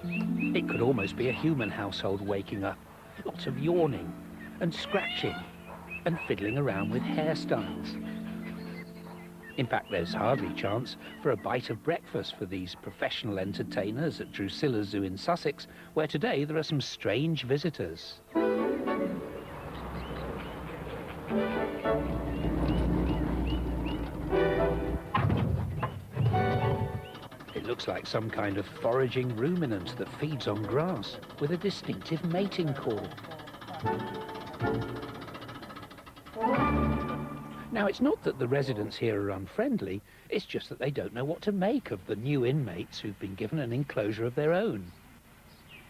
It could almost be a human household waking up. Lots of yawning and scratching and fiddling around with hairstyles. In fact, there's hardly chance for a bite of breakfast for these professional entertainers at Drusillas Zoo in Sussex, where today there are some strange visitors. It looks like some kind of foraging ruminant that feeds on grass with a distinctive mating call. Now, it's not that the residents here are unfriendly, it's just that they don't know what to make of the new inmates who've been given an enclosure of their own.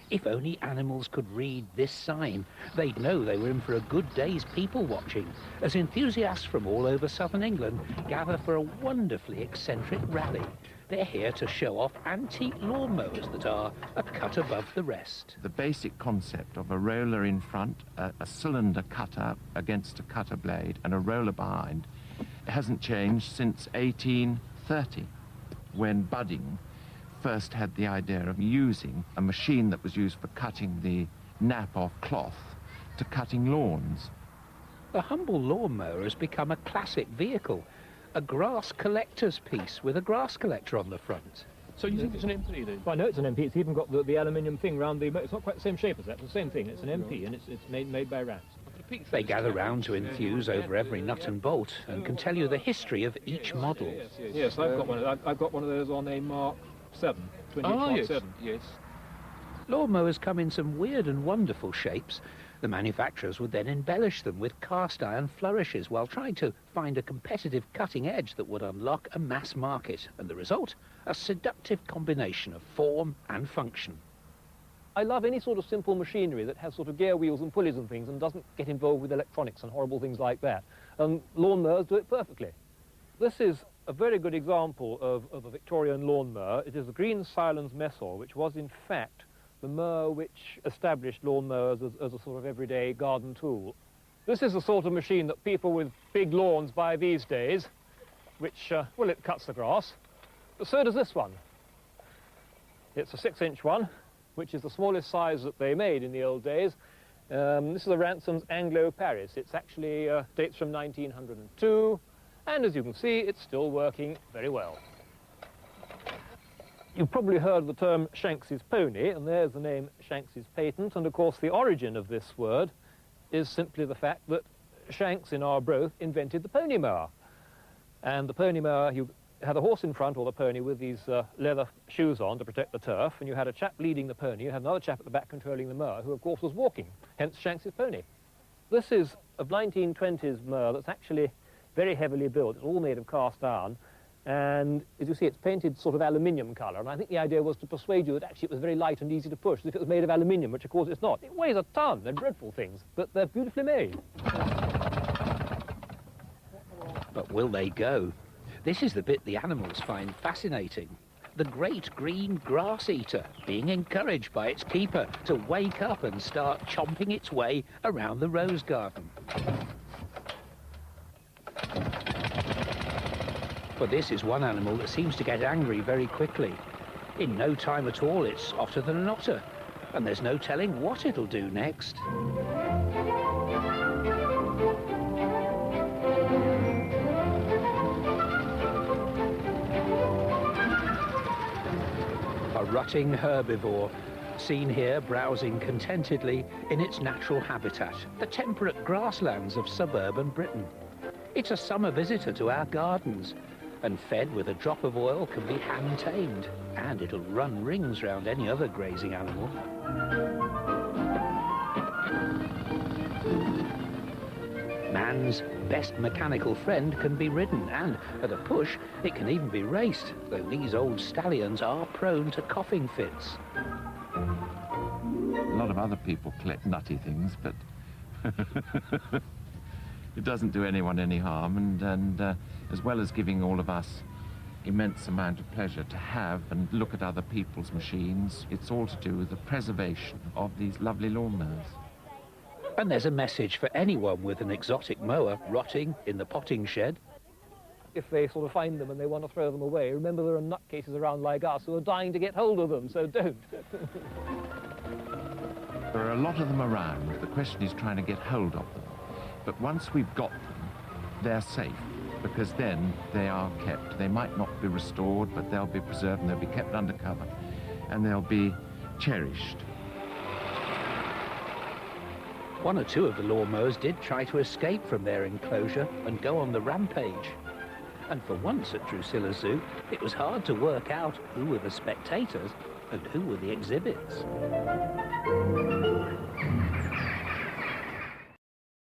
If only animals could read this sign, they'd know they were in for a good day's people watching, as enthusiasts from all over southern England gather for a wonderfully eccentric rally. They're here to show off antique lawnmowers that are a cut above the rest. The basic concept of a roller in front, a cylinder cutter against a cutter blade, and a roller behind hasn't changed since 1830, when Budding first had the idea of using a machine that was used for cutting the nap off cloth to cutting lawns. The humble lawnmower has become a classic vehicle, a grass collector's piece with a grass collector on the front. So you think it's an MP then? Well, I know it's an MP. It's even got the aluminium thing round the... It's not quite the same shape as that. It's the same thing. It's an MP, and it's made by rats. They gather round to enthuse over every nut and bolt and can tell you the history of each model. Yes, I've got one of those on a Mark 7. Yes, yes. Lawnmowers come in some weird and wonderful shapes. The manufacturers would then embellish them with cast iron flourishes while trying to find a competitive cutting edge that would unlock a mass market, and the result, a seductive combination of form and function. I love any sort of simple machinery that has sort of gear wheels and pulleys and things and doesn't get involved with electronics and horrible things like that. And lawnmowers do it perfectly. This is a very good example of a Victorian lawnmower. It is the Green Silence Messor, which was in fact the mower which established lawnmowers as a sort of everyday garden tool. This is the sort of machine that people with big lawns buy these days, which, well, it cuts the grass, but so does this one. It's a 6-inch one, which is the smallest size that they made in the old days. This is a Ransom's Anglo-Paris. It's actually dates from 1902, and as you can see, it's still working very well. You've probably heard the term Shanks's pony, and there's the name Shanks's patent, and of course the origin of this word is simply the fact that Shanks in Arbroath invented the pony mower. And the pony mower, you had a horse in front, or the pony, with these leather shoes on to protect the turf, and you had a chap leading the pony, you had another chap at the back controlling the mower, who of course was walking, hence Shanks's pony. This is a 1920s mower that's actually very heavily built. It's all made of cast iron. And as you see, it's painted sort of aluminium colour, and I think the idea was to persuade you that actually it was very light and easy to push, as if it was made of aluminium, which of course it's not. It weighs a ton. They're dreadful things, but they're beautifully made. But will they go? This is the bit the animals find fascinating. The great green grass eater being encouraged by its keeper to wake up and start chomping its way around the rose garden. For this is one animal that seems to get angry very quickly. In no time at all, it's off to the knotter, and there's no telling what it'll do next. A rutting herbivore, seen here browsing contentedly in its natural habitat, the temperate grasslands of suburban Britain. It's a summer visitor to our gardens, and fed with a drop of oil can be hand-tamed, and it'll run rings round any other grazing animal. Man's best mechanical friend can be ridden, and at a push it can even be raced, though these old stallions are prone to coughing fits. A lot of other people collect nutty things, but it doesn't do anyone any harm, and as well as giving all of us immense amount of pleasure to have and look at other people's machines, it's all to do with the preservation of these lovely lawnmowers. And there's a message for anyone with an exotic mower rotting in the potting shed. if they sort of find them and they want to throw them away, remember there are nutcases around like us who are dying to get hold of them, so don't. There are a lot of them around. The question is trying to get hold of them. But once we've got them, they're safe, because then they are kept. They might not be restored, but they'll be preserved and they'll be kept under cover and they'll be cherished. One or two of the lawnmowers did try to escape from their enclosure and go on the rampage. And for once at Drusillas Zoo, it was hard to work out who were the spectators and who were the exhibits.